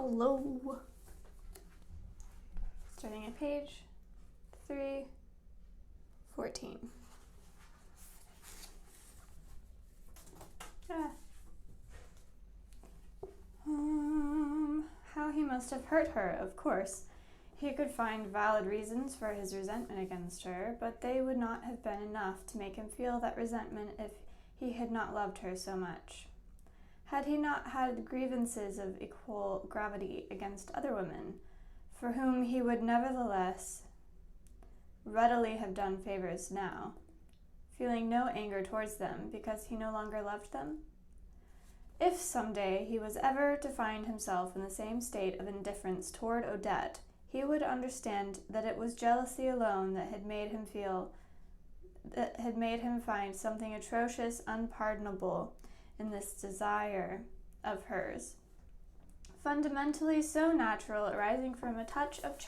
Hello. Starting at page 314. How he must have hurt her, of course. He could find valid reasons for his resentment against her, but they would not have been enough to make him feel that resentment if he had not loved her so much. Had he not had grievances of equal gravity against other women, for whom he would nevertheless readily have done favors now, feeling no anger towards them because he no longer loved them? If some day he was ever to find himself in the same state of indifference toward Odette, he would understand that it was jealousy alone that had made him find something atrocious, unpardonable in this desire of hers, fundamentally so natural, arising from a touch of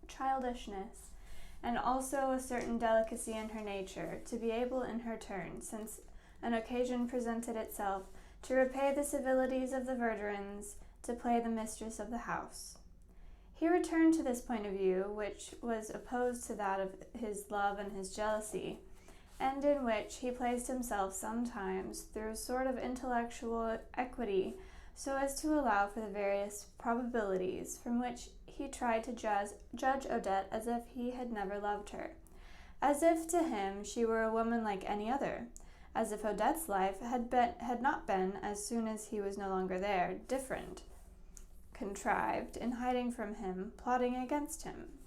childishness, and also a certain delicacy in her nature, to be able in her turn, since an occasion presented itself, to repay the civilities of the Verdurins, to play the mistress of the house. He returned to this point of view, which was opposed to that of his love and his jealousy, and in which he placed himself sometimes through a sort of intellectual equity, so as to allow for the various probabilities, from which he tried to judge Odette as if he had never loved her, as if to him she were a woman like any other, as if Odette's life had not been, as soon as he was no longer there, different, contrived, in hiding from him, plotting against him.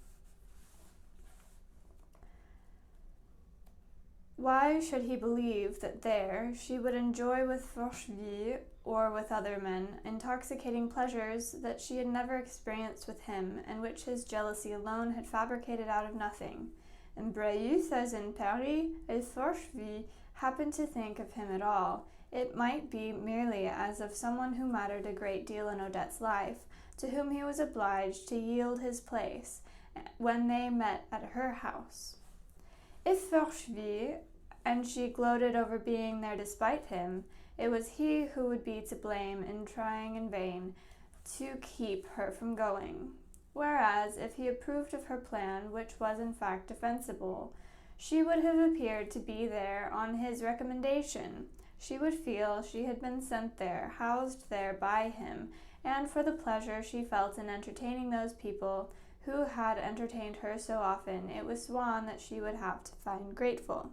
Why should he believe that there she would enjoy with Forcheville or with other men intoxicating pleasures that she had never experienced with him, and which his jealousy alone had fabricated out of nothing? And Breilluth, as in Paris, and Forcheville happened to think of him at all, it might be merely as of someone who mattered a great deal in Odette's life, to whom he was obliged to yield his place when they met at her house. If Forcheville and she gloated over being there despite him, it was he who would be to blame in trying in vain to keep her from going. Whereas, if he approved of her plan, which was in fact defensible, she would have appeared to be there on his recommendation. She would feel she had been sent there, housed there by him, and for the pleasure she felt in entertaining those people who had entertained her so often, it was Swann that she would have to find grateful.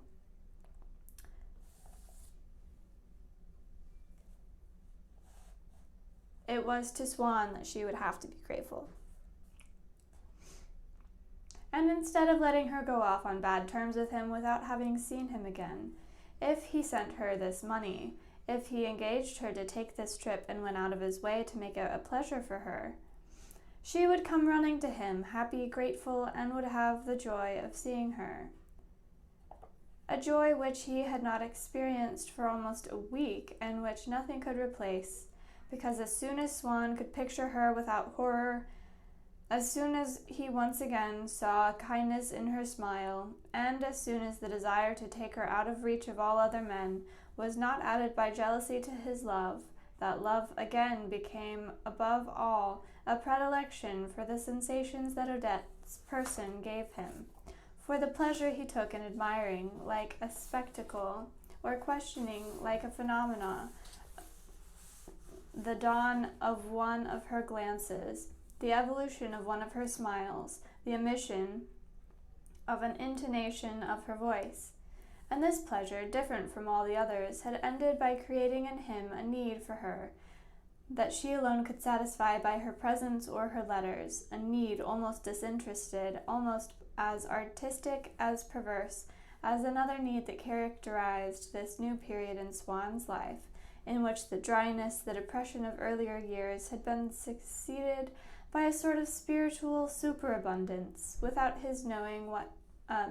It was to Swann that she would have to be grateful. And instead of letting her go off on bad terms with him without having seen him again, if he sent her this money, if he engaged her to take this trip and went out of his way to make it a pleasure for her, she would come running to him, happy, grateful, and would have the joy of seeing her. A joy which he had not experienced for almost a week, and which nothing could replace, because as soon as Swann could picture her without horror, as soon as he once again saw kindness in her smile, and as soon as the desire to take her out of reach of all other men was not added by jealousy to his love, that love again became above all a predilection for the sensations that Odette's person gave him, for the pleasure he took in admiring like a spectacle, or questioning like a phenomena, the dawn of one of her glances, the evolution of one of her smiles, the emission of an intonation of her voice. And this pleasure, different from all the others, had ended by creating in him a need for her that she alone could satisfy by her presence or her letters, a need almost disinterested, almost as artistic as perverse, as another need that characterized this new period in Swann's life, in which the dryness, the depression of earlier years had been succeeded by a sort of spiritual superabundance, without his knowing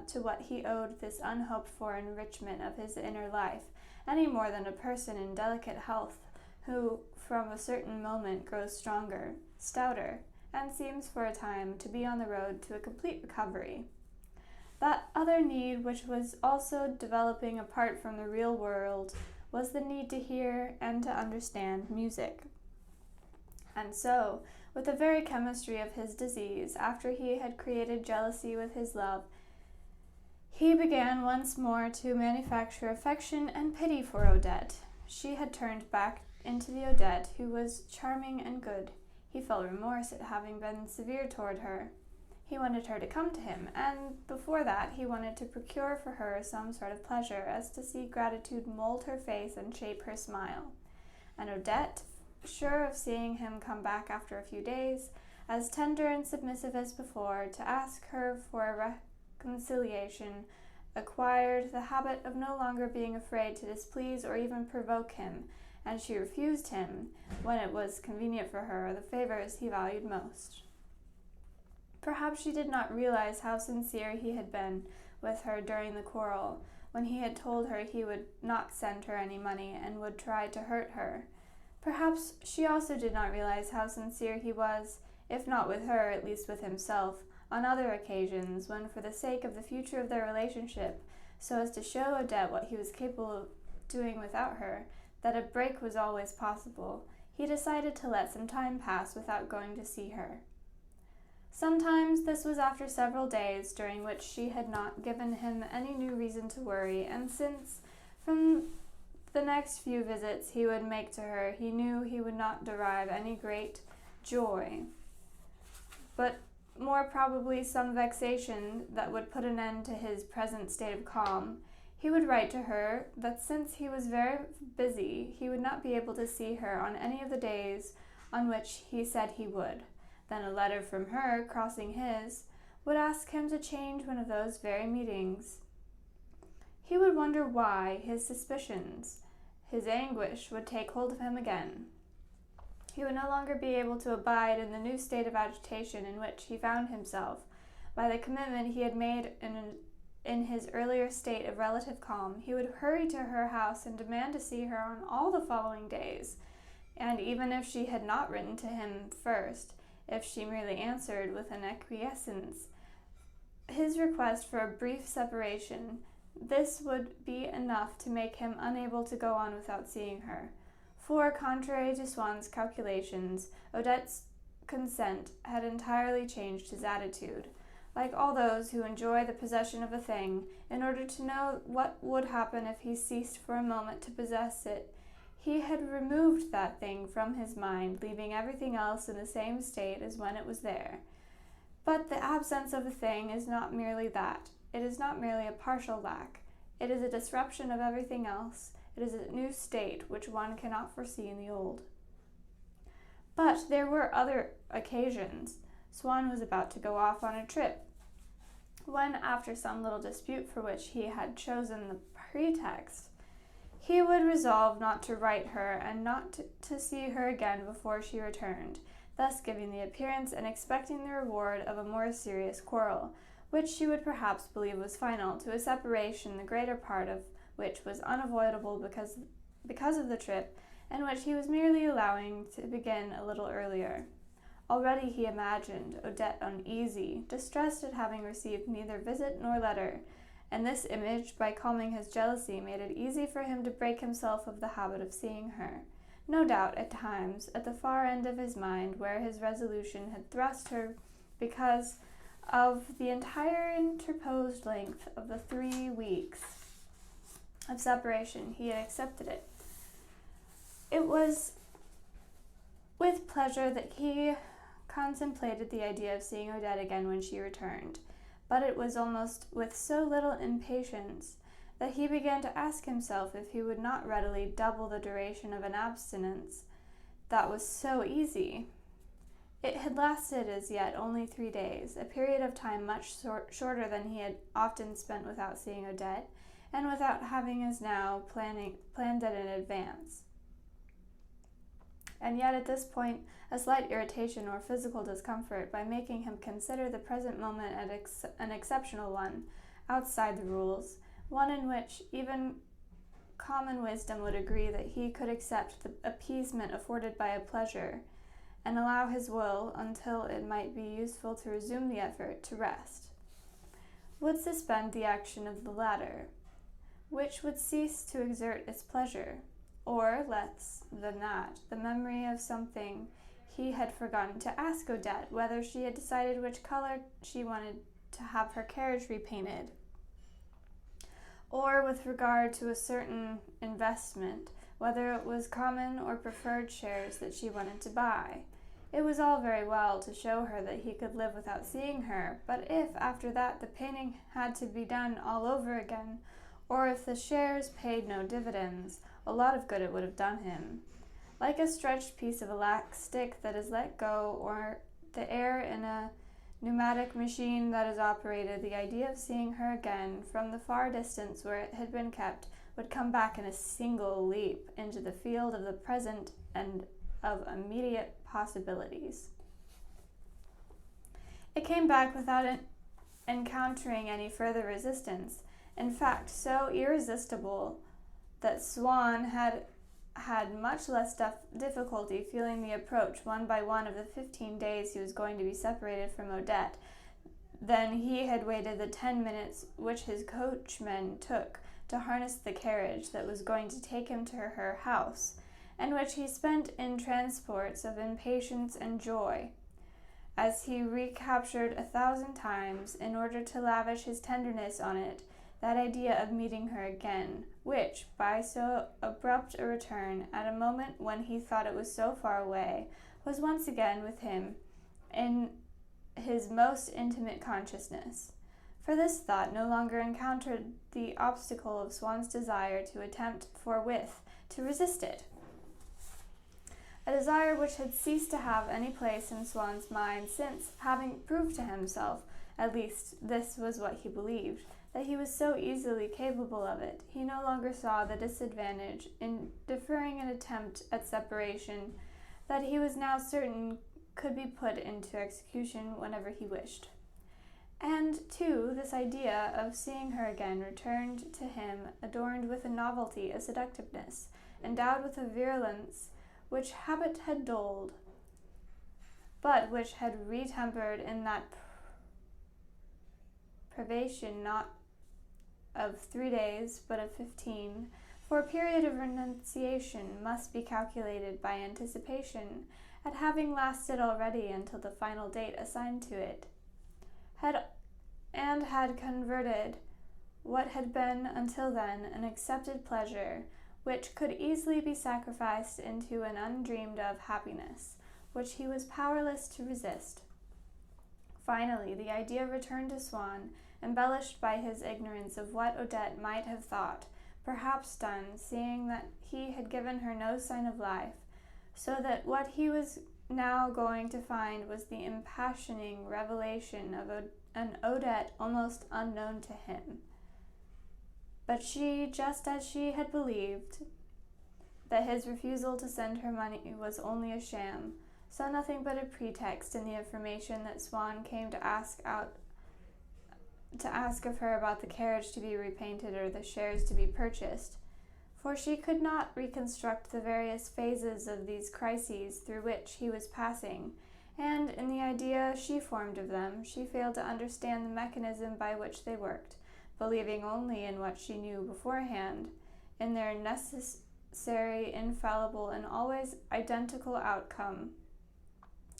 to what he owed this unhoped-for enrichment of his inner life, any more than a person in delicate health who, from a certain moment, grows stronger, stouter, and seems for a time to be on the road to a complete recovery. That other need, which was also developing apart from the real world, was the need to hear and to understand music. And so, with the very chemistry of his disease, after he had created jealousy with his love, he began once more to manufacture affection and pity for Odette. She had turned back into the Odette who was charming and good. He felt remorse at having been severe toward her. He wanted her to come to him, and before that he wanted to procure for her some sort of pleasure, as to see gratitude mold her face and shape her smile. And Odette, sure of seeing him come back after a few days, as tender and submissive as before, to ask her for a reconciliation, acquired the habit of no longer being afraid to displease or even provoke him, and she refused him, when it was convenient for her, the favors he valued most. Perhaps she did not realize how sincere he had been with her during the quarrel, when he had told her he would not send her any money and would try to hurt her. Perhaps she also did not realize how sincere he was, if not with her, at least with himself, on other occasions, when for the sake of the future of their relationship, so as to show Odette what he was capable of doing without her, that a break was always possible, he decided to let some time pass without going to see her. Sometimes this was after several days during which she had not given him any new reason to worry, and since from the next few visits he would make to her, he knew he would not derive any great joy, but more probably some vexation that would put an end to his present state of calm. He would write to her that since he was very busy, he would not be able to see her on any of the days on which he said he would. Then a letter from her, crossing his, would ask him to change one of those very meetings. He would wonder why his suspicions, his anguish, would take hold of him again. He would no longer be able to abide in the new state of agitation in which he found himself, by the commitment he had made in his earlier state of relative calm. He would hurry to her house and demand to see her on all the following days, and even if she had not written to him first, if she merely answered with an acquiescence his request for a brief separation, this would be enough to make him unable to go on without seeing her. For, contrary to Swanns' calculations, Odette's consent had entirely changed his attitude. Like all those who enjoy the possession of a thing, in order to know what would happen if he ceased for a moment to possess it, he had removed that thing from his mind, leaving everything else in the same state as when it was there. But the absence of a thing is not merely that. It is not merely a partial lack. It is a disruption of everything else. It is a new state which one cannot foresee in the old. But there were other occasions. Swann was about to go off on a trip, when, after some little dispute for which he had chosen the pretext, he would resolve not to write her and not to see her again before she returned, thus giving the appearance and expecting the reward of a more serious quarrel, which she would perhaps believe was final, to a separation the greater part of which was unavoidable because of the trip, and which he was merely allowing to begin a little earlier. Already he imagined Odette uneasy, distressed at having received neither visit nor letter, and this image, by calming his jealousy, made it easy for him to break himself of the habit of seeing her. No doubt, at times, at the far end of his mind, where his resolution had thrust her because of the entire interposed length of the 3 weeks of separation, he had accepted it. It was with pleasure that he contemplated the idea of seeing Odette again when she returned, but it was almost with so little impatience that he began to ask himself if he would not readily double the duration of an abstinence that was so easy. It had lasted as yet only 3 days, a period of time much shorter than he had often spent without seeing Odette, and without having as now planned it in advance. And yet at this point a slight irritation or physical discomfort, by making him consider the present moment an exceptional one, outside the rules, one in which even common wisdom would agree that he could accept the appeasement afforded by a pleasure, and allow his will, until it might be useful to resume the effort, to rest, would suspend the action of the latter, which would cease to exert its pleasure, or, less than that, the memory of something he had forgotten to ask Odette whether she had decided which color she wanted to have her carriage repainted, or with regard to a certain investment, whether it was common or preferred shares that she wanted to buy. It was all very well to show her that he could live without seeing her, but if, after that, the painting had to be done all over again, or if the shares paid no dividends, a lot of good it would have done him. Like a stretched piece of elastic that is let go, or the air in a pneumatic machine that is operated, the idea of seeing her again from the far distance where it had been kept would come back in a single leap into the field of the present and of immediate possibilities. It came back without encountering any further resistance, in fact, so irresistible that Swann had much less difficulty feeling the approach one by one of the 15 days he was going to be separated from Odette than he had waited the 10 minutes which his coachman took to harness the carriage that was going to take him to her house, and which he spent in transports of impatience and joy, as he recaptured 1,000 times, in order to lavish his tenderness on it, that idea of meeting her again, which, by so abrupt a return, at a moment when he thought it was so far away, was once again with him in his most intimate consciousness. For this thought no longer encountered the obstacle of Swann's desire to attempt forthwith to resist it, a desire which had ceased to have any place in Swann's mind since, having proved to himself, at least this was what he believed, that he was so easily capable of it, he no longer saw the disadvantage in deferring an attempt at separation that he was now certain could be put into execution whenever he wished. And, too, this idea of seeing her again returned to him adorned with a novelty, a seductiveness, endowed with a virulence which habit had dulled, but which had retempered in that privation not of 3 days, but of 15, for a period of renunciation must be calculated by anticipation, at having lasted already until the final date assigned to it, had converted what had been until then an accepted pleasure, which could easily be sacrificed, into an undreamed of happiness, which he was powerless to resist. Finally, the idea returned to Swann, embellished by his ignorance of what Odette might have thought, perhaps done, seeing that he had given her no sign of life, so that what he was now going to find was the impassioning revelation of an Odette almost unknown to him. But she, just as she had believed that his refusal to send her money was only a sham, saw nothing but a pretext in the information that Swann came to ask of her about the carriage to be repainted or the shares to be purchased, for she could not reconstruct the various phases of these crises through which he was passing, and in the idea she formed of them, she failed to understand the mechanism by which they worked, believing only in what she knew beforehand, in their necessary, infallible, and always identical outcome,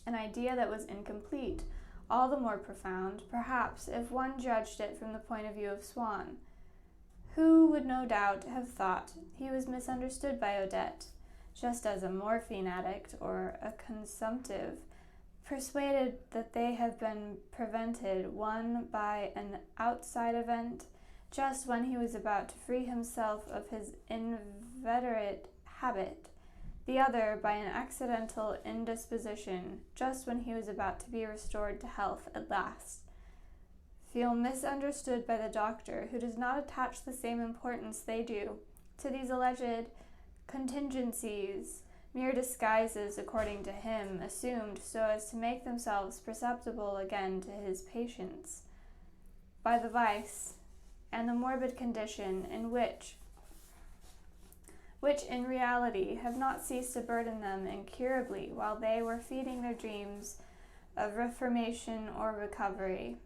an idea that was incomplete, all the more profound, perhaps, if one judged it from the point of view of Swann, who would no doubt have thought he was misunderstood by Odette, just as a morphine addict or a consumptive, persuaded that they have been prevented, one by an outside event, just when he was about to free himself of his inveterate habit, the other by an accidental indisposition, just when he was about to be restored to health at last, feel misunderstood by the doctor, who does not attach the same importance they do to these alleged contingencies, mere disguises, according to him, assumed so as to make themselves perceptible again to his patients, by the vice and the morbid condition in which in reality have not ceased to burden them incurably while they were feeding their dreams of reformation or recovery.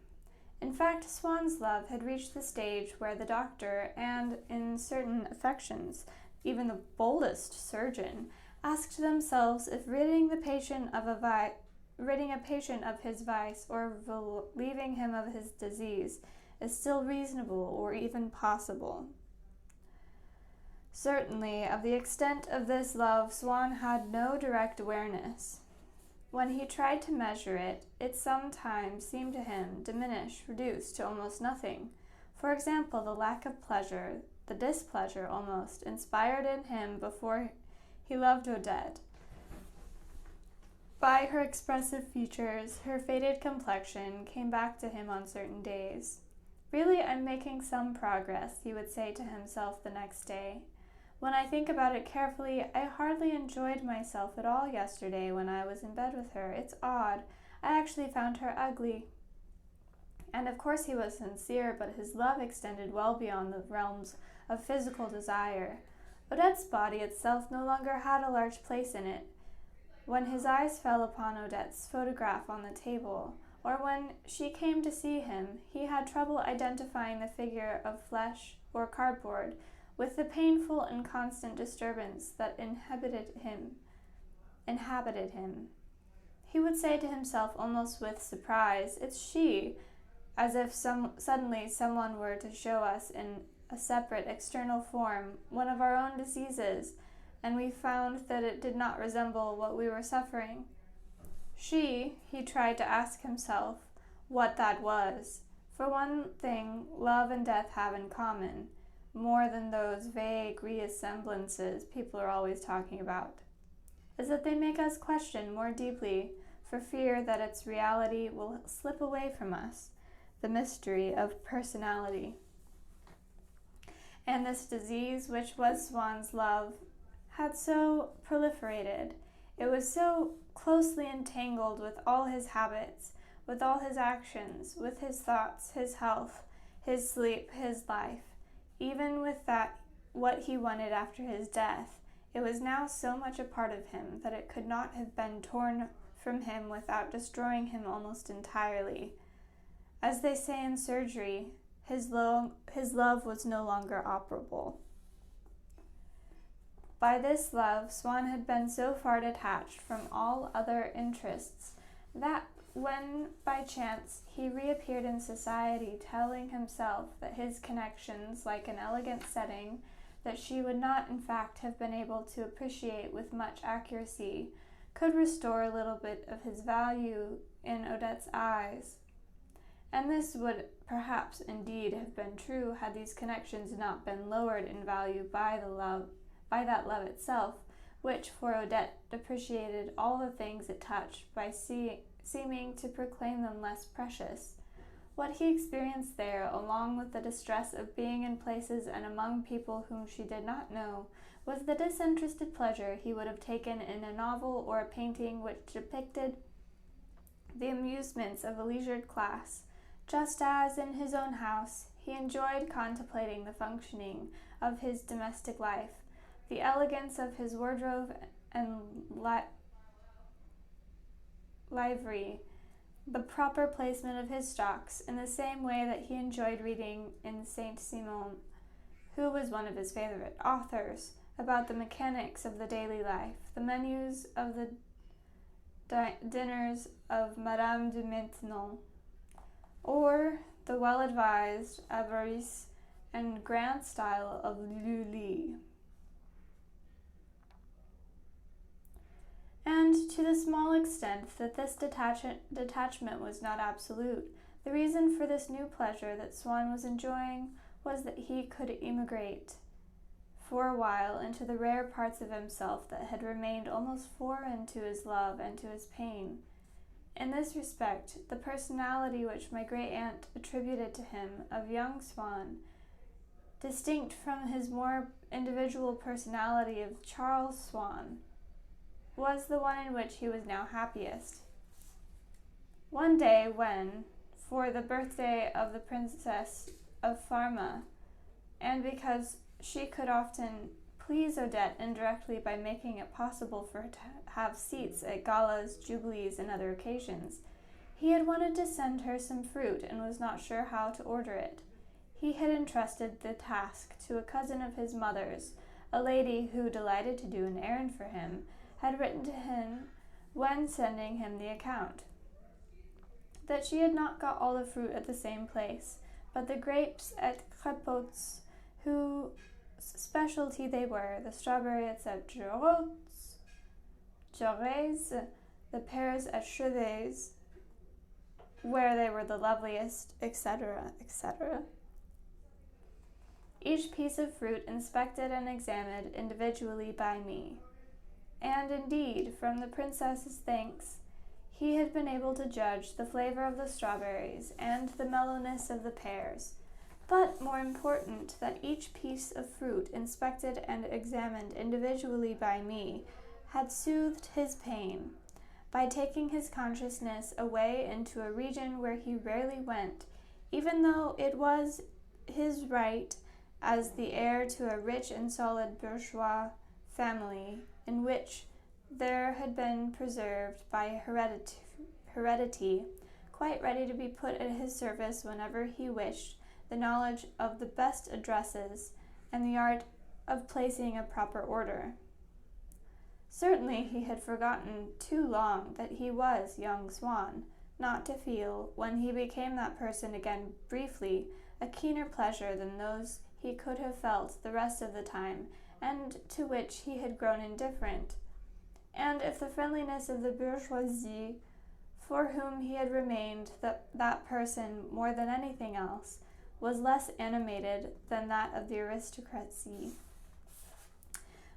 In fact, Swann's love had reached the stage where the doctor, and in certain affections, even the boldest surgeon, asked themselves if ridding a patient of his vice or relieving him of his disease is still reasonable or even possible. Certainly, of the extent of this love, Swann had no direct awareness. When he tried to measure it, it sometimes seemed to him diminished, reduced to almost nothing. For example, the lack of pleasure, the displeasure almost, inspired in him before he loved Odette. By her expressive features, her faded complexion came back to him on certain days. Really, I'm making some progress, he would say to himself the next day. When I think about it carefully, I hardly enjoyed myself at all yesterday when I was in bed with her. It's odd. I actually found her ugly. And of course he was sincere, but his love extended well beyond the realms of physical desire. Odette's body itself no longer had a large place in it. When his eyes fell upon Odette's photograph on the table, or when she came to see him, he had trouble identifying the figure of flesh or cardboard with the painful and constant disturbance that inhabited him. He would say to himself almost with surprise, "It's she," as if suddenly someone were to show us in a separate external form one of our own diseases, and we found that it did not resemble what we were suffering. He tried to ask himself what that was. For one thing, love and death have in common, more than those vague resemblances people are always talking about, is that they make us question more deeply for fear that its reality will slip away from us, the mystery of personality. And this disease, which was Swann's love, had so proliferated. It was so closely entangled with all his habits, with all his actions, with his thoughts, his health, his sleep, his life. Even with that, what he wanted after his death, it was now so much a part of him that it could not have been torn from him without destroying him almost entirely. As they say in surgery, his love was no longer operable. By this love, Swann had been so far detached from all other interests that when, by chance, he reappeared in society telling himself that his connections, like an elegant setting, that she would not in fact have been able to appreciate with much accuracy, could restore a little bit of his value in Odette's eyes. And this would perhaps indeed have been true had these connections not been lowered in value by that love itself, which for Odette depreciated all the things it touched by seeming to proclaim them less precious. What he experienced there, along with the distress of being in places and among people whom she did not know, was the disinterested pleasure he would have taken in a novel or a painting which depicted the amusements of a leisured class, just as in his own house he enjoyed contemplating the functioning of his domestic life, the elegance of his wardrobe and livery, the proper placement of his stocks, in the same way that he enjoyed reading in Saint-Simon, who was one of his favorite authors, about the mechanics of the daily life, the menus of the dinners of Madame de Maintenon, or the well-advised avarice and grand style of Lully. And to the small extent that this detachment was not absolute, the reason for this new pleasure that Swann was enjoying was that he could emigrate for a while into the rare parts of himself that had remained almost foreign to his love and to his pain. In this respect, the personality which my great-aunt attributed to him of young Swann, distinct from his more individual personality of Charles Swann, was the one in which he was now happiest. One day when, for the birthday of the Princess of Parma, and because she could often please Odette indirectly by making it possible for her to have seats at galas, jubilees, and other occasions, he had wanted to send her some fruit and was not sure how to order it. He had entrusted the task to a cousin of his mother's, a lady who, delighted to do an errand for him, had written to him when sending him the account that she had not got all the fruit at the same place, but the grapes at Crepot's, whose specialty they were, the strawberries at Jaurès, the pears at Chevets, where they were the loveliest, etc., etc. Each piece of fruit inspected and examined individually by me. And indeed, from the princess's thanks, he had been able to judge the flavor of the strawberries and the mellowness of the pears. But more important, that each piece of fruit inspected and examined individually by me had soothed his pain by taking his consciousness away into a region where he rarely went, even though it was his right as the heir to a rich and solid bourgeois family in which there had been preserved by heredity, quite ready to be put at his service whenever he wished, the knowledge of the best addresses and the art of placing a proper order. Certainly he had forgotten too long that he was young Swann, not to feel, when he became that person again briefly, a keener pleasure than those he could have felt the rest of the time, and to which he had grown indifferent. And if the friendliness of the bourgeoisie, for whom he had remained that person more than anything else, was less animated than that of the aristocracy,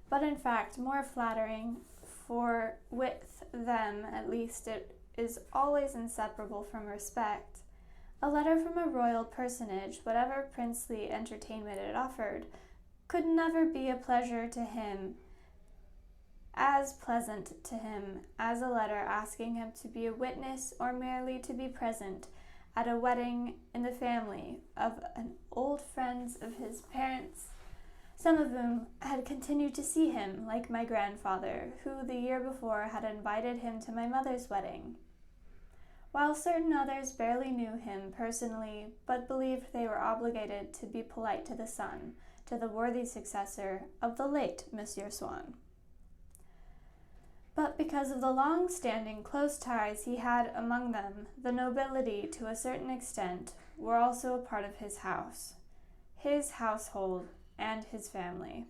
but in fact more flattering, for with them at least it is always inseparable from respect. A letter from a royal personage, whatever princely entertainment it offered, could never be a pleasure to him, as pleasant to him as a letter asking him to be a witness or merely to be present at a wedding in the family of an old friends of his parents, some of whom had continued to see him, like my grandfather, who the year before had invited him to my mother's wedding, while certain others barely knew him personally, but believed they were obligated to be polite to the son, to the worthy successor of the late Monsieur Swann. But because of the long-standing close ties he had among them, the nobility, to a certain extent, were also a part of his house, his household, and his family.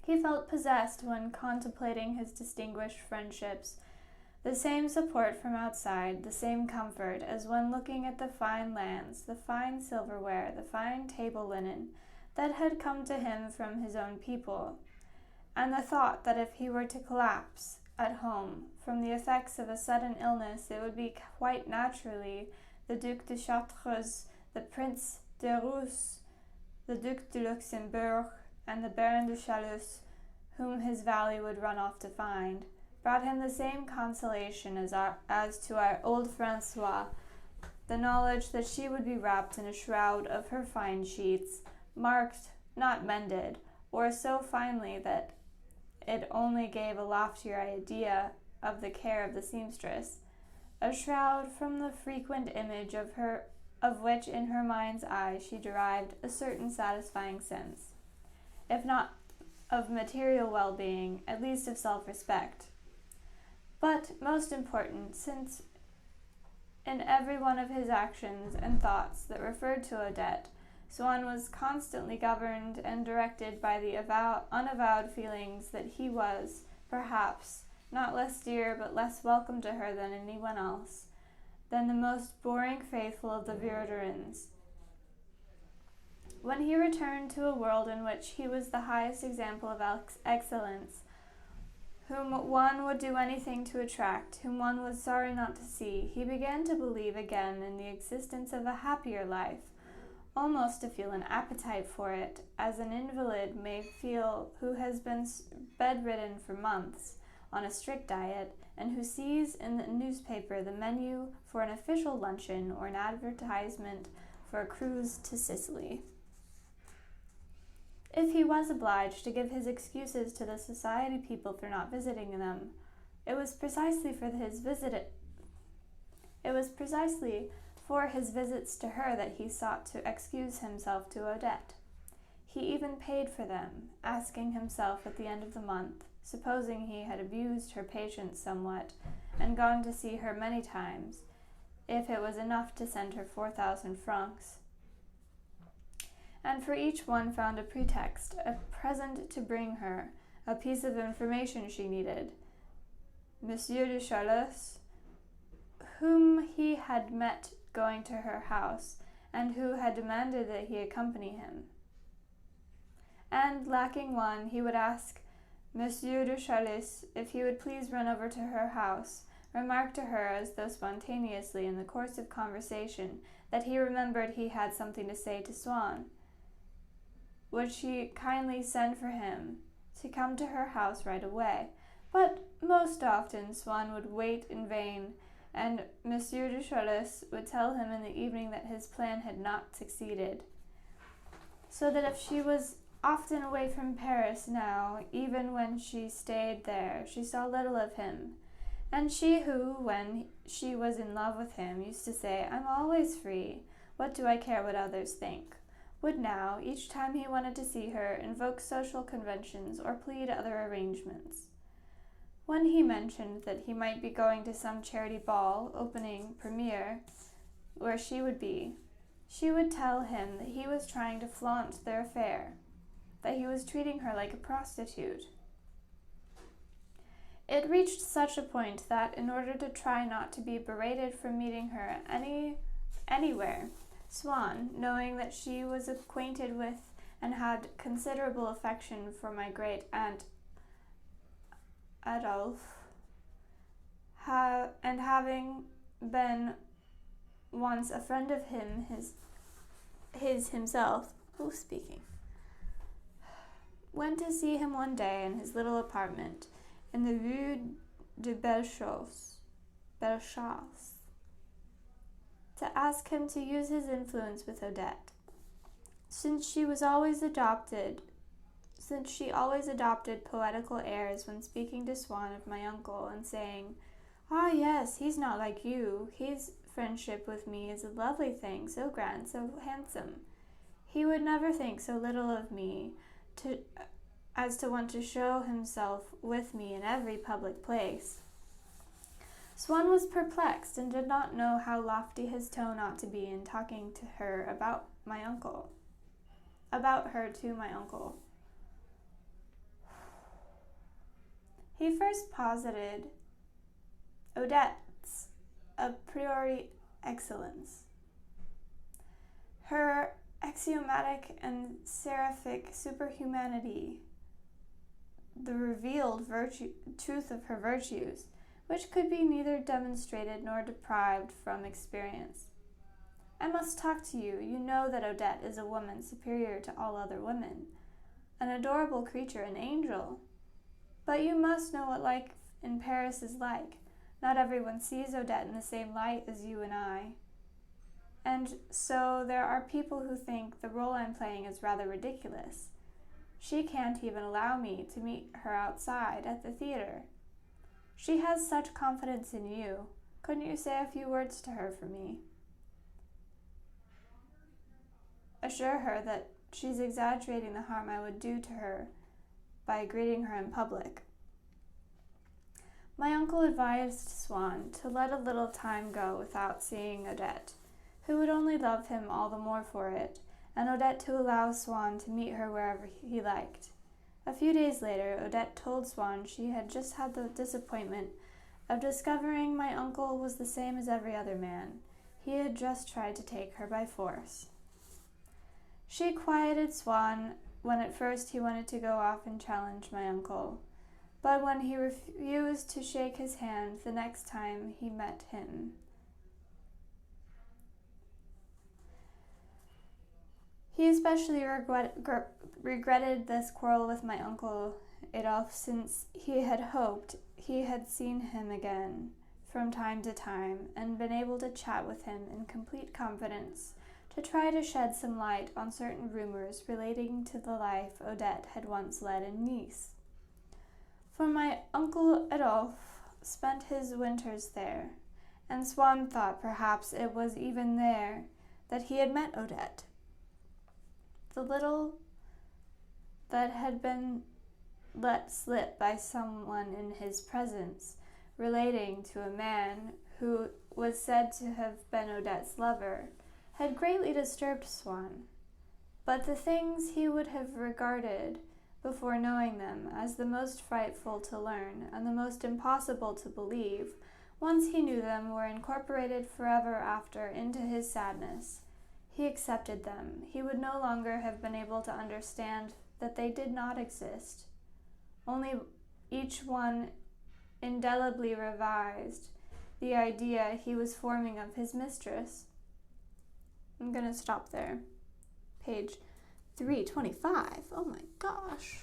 He felt possessed when contemplating his distinguished friendships, the same support from outside, the same comfort as when looking at the fine lands, the fine silverware, the fine table linen that had come to him from his own people, and the thought that if he were to collapse at home from the effects of a sudden illness, it would be quite naturally the Duc de Chartres, the Prince de Rousse, the Duc de Luxembourg, and the Baron de Chalus, whom his valet would run off to find, brought him the same consolation as to our old Francois, the knowledge that she would be wrapped in a shroud of her fine sheets, marked, not mended, or so finely that it only gave a loftier idea of the care of the seamstress, a shroud from the frequent image of which in her mind's eye she derived a certain satisfying sense, if not of material well-being, at least of self-respect. But most important, since in every one of his actions and thoughts that referred to Odette, Swann was constantly governed and directed by the unavowed feelings that he was, perhaps, not less dear but less welcome to her than anyone else, than the most boring faithful of the Verdurins. When he returned to a world in which he was the highest example of excellence, whom one would do anything to attract, whom one was sorry not to see, he began to believe again in the existence of a happier life, almost to feel an appetite for it, as an invalid may feel who has been bedridden for months on a strict diet, and who sees in the newspaper the menu for an official luncheon or an advertisement for a cruise to Sicily. If he was obliged to give his excuses to the society people for not visiting them, it was precisely for his visits to her that he sought to excuse himself to Odette. He even paid for them, asking himself at the end of the month, supposing he had abused her patience somewhat and gone to see her many times, if it was enough to send her 4,000 francs. And for each one found a pretext, a present to bring her, a piece of information she needed. Monsieur de Charlus, whom he had met going to her house, and who had demanded that he accompany him. And, lacking one, he would ask Monsieur de Charlus if he would please run over to her house, remark to her as though spontaneously in the course of conversation that he remembered he had something to say to Swann. Would she kindly send for him to come to her house right away? But most often Swann would wait in vain, and Monsieur de Charlus would tell him in the evening that his plan had not succeeded, so that if she was often away from Paris now, even when she stayed there, she saw little of him. And she who, when she was in love with him, used to say, "I'm always free, what do I care what others think?" would now, each time he wanted to see her, invoke social conventions or plead other arrangements. When he mentioned that he might be going to some charity ball, opening, premiere, where she would be, she would tell him that he was trying to flaunt their affair, that he was treating her like a prostitute. It reached such a point that, in order to try not to be berated for meeting her anywhere, Swann, knowing that she was acquainted with and had considerable affection for my great-aunt Adolphe, and having been once a friend of him, himself, went to see him one day in his little apartment in the Rue de Bellechasse, to ask him to use his influence with Odette, since she always adopted poetical airs when speaking to Swann of my uncle, and saying, "Ah, yes, he's not like you. His friendship with me is a lovely thing, so grand, so handsome. He would never think so little of me as to want to show himself with me in every public place." Swann was perplexed and did not know how lofty his tone ought to be in talking to her about her to my uncle. He first posited Odette's a priori excellence, her axiomatic and seraphic superhumanity, the revealed truth of her virtues, which could be neither demonstrated nor deprived from experience. "I must talk to you. You know that Odette is a woman superior to all other women, an adorable creature, an angel. But you must know what life in Paris is like. Not everyone sees Odette in the same light as you and I. And so there are people who think the role I'm playing is rather ridiculous. She can't even allow me to meet her outside at the theater. She has such confidence in you. Couldn't you say a few words to her for me? Assure her that she's exaggerating the harm I would do to her by greeting her in public." My uncle advised Swann to let a little time go without seeing Odette, who would only love him all the more for it, and Odette to allow Swann to meet her wherever he liked. A few days later, Odette told Swann she had just had the disappointment of discovering my uncle was the same as every other man. He had just tried to take her by force. She quieted Swann when at first he wanted to go off and challenge my uncle, but when he refused to shake his hand the next time he met him. He especially regretted this quarrel with my uncle Adolphe, since he had hoped he had seen him again from time to time and been able to chat with him in complete confidence, to try to shed some light on certain rumors relating to the life Odette had once led in Nice. For my uncle Adolphe spent his winters there, and Swann thought perhaps it was even there that he had met Odette. The little that had been let slip by someone in his presence, relating to a man who was said to have been Odette's lover, had greatly disturbed Swann. But the things he would have regarded, before knowing them, as the most frightful to learn and the most impossible to believe, once he knew them, were incorporated forever after into his sadness. He accepted them. He would no longer have been able to understand that they did not exist. Only each one indelibly revised the idea he was forming of his mistress. I'm going to stop there. Page 325. Oh my gosh.